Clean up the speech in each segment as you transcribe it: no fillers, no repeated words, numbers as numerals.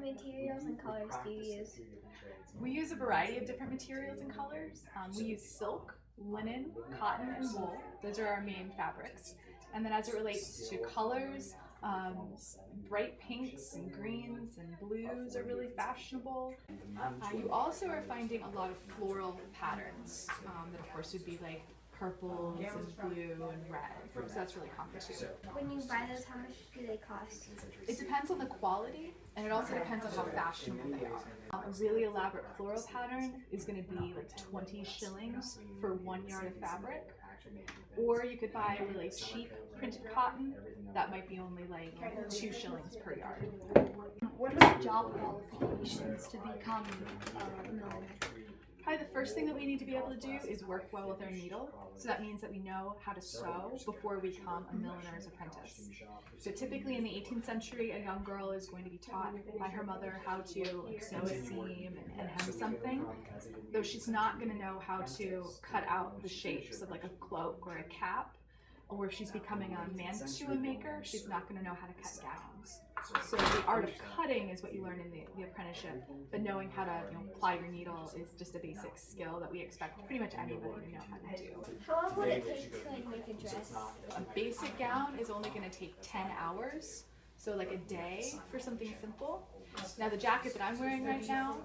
materials and colors do you use? We use a variety of different materials and colors. We use silk, linen, cotton, and wool. Those are our main fabrics. And then as it relates to colors, bright pinks and greens and blues are really fashionable. You also are finding a lot of floral patterns that of course would be like purples and blue and red, so that's really common too. When you buy those, how much do they cost? It depends on the quality, and it also depends on how fashionable they are. A really elaborate floral pattern is going to be like 20 shillings for 1 yard of fabric, or you could buy a really cheap printed cotton that might be only like 2 shillings per yard. What are the job qualifications to become a milliner? Probably the first thing that we need to be able to do is work well with our needle. So that means that we know how to sew before we become a milliner's apprentice. So typically in the 18th century, a young girl is going to be taught by her mother how to sew a seam and hem something, though she's not going to know how to cut out the shapes of like a cloak or a cap. Or if she's becoming a mantua maker, she's not going to know how to cut gowns. So the art of cutting is what you learn in the apprenticeship, but knowing how to apply your needle is just a basic skill that we expect pretty much anybody to know how to do. How long would it take to like make a dress? A basic gown is only going to take 10 hours, so like a day for something simple. Now the jacket that I'm wearing right now,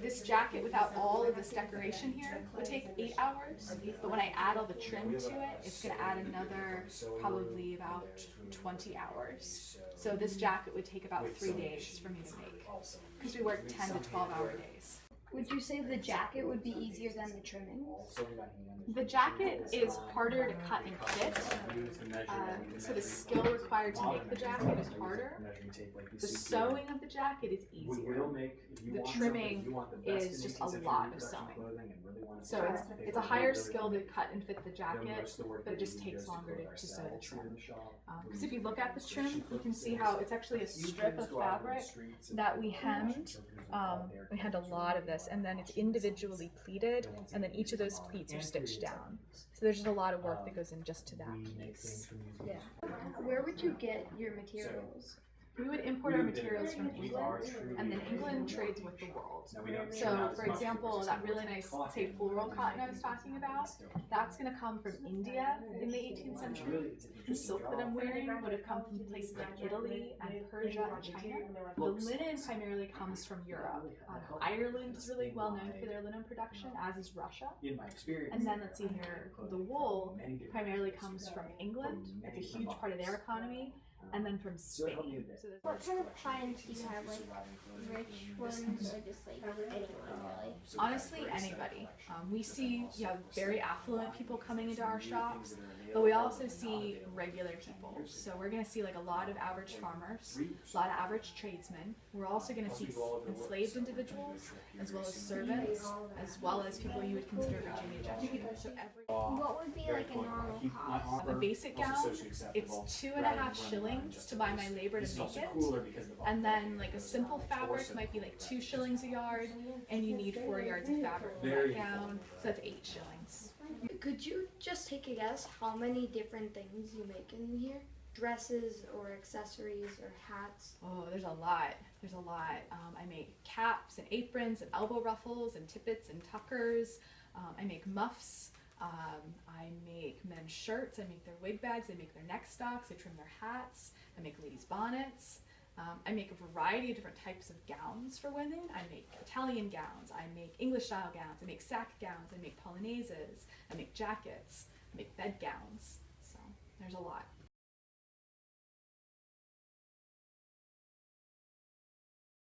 this jacket without all of this decoration here would take 8 hours, but when I add all the trim to it, it's going to add another probably about 20 hours. So this jacket would take about 3 days for me to make, because we work 10 to 12-hour days. Would you say the jacket would be easier than the trimming? The jacket is harder to cut and fit, so the skill required to make the jacket is harder. The sewing of the jacket is easier. The trimming is just a lot of sewing. So it's a higher skill to cut and fit the jacket, but it just takes longer to sew the trim. Because if you look at the trim, you can see how it's actually a strip of fabric that we hemmed. We had a lot of this, and then it's individually pleated, and then each of those pleats are stitched down. So there's just a lot of work that goes in just to that piece. Yeah. Where would you get your materials? We would import our materials from England, and then England trades with the world. So, for example, that really nice, say, floral cotton I was talking about, that's going to come from India in the 18th century. The silk that I'm wearing would have come from places like Italy and Persia and China. The linen primarily comes from Europe. Ireland is really well known for their linen production, as is Russia. And then let's see here, the wool primarily comes from England. It's a huge part of their economy. And then from Spain. So what kind of clients do you have, like rich ones or just like anyone really? Honestly, anybody. We see very affluent people coming into our shops, but we also see regular people. So we're going to see like a lot of average farmers, a lot of average tradesmen. We're also going to see enslaved individuals, as well as servants, as well as people you would consider Virginia gentry. So what would be like a normal cost? A basic gown, it's 2.5 shillings to buy my labor to make it, and then like a simple fabric might be like 2 shillings a yard, and you need 4 yards of fabric for that gown, so that's 8 shillings. Could you just take a guess how many different things you make in here? Dresses or accessories or hats? Oh, there's a lot. There's a lot. I make caps and aprons and elbow ruffles and tippets and tuckers. I make muffs. I make men's shirts. I make their wig bags. I make their neck stocks. I trim their hats. I make ladies' bonnets. I make a variety of different types of gowns for women. I make Italian gowns. I make English style gowns. I make sack gowns. I make polonaises. I make jackets. I make bed gowns. So there's a lot.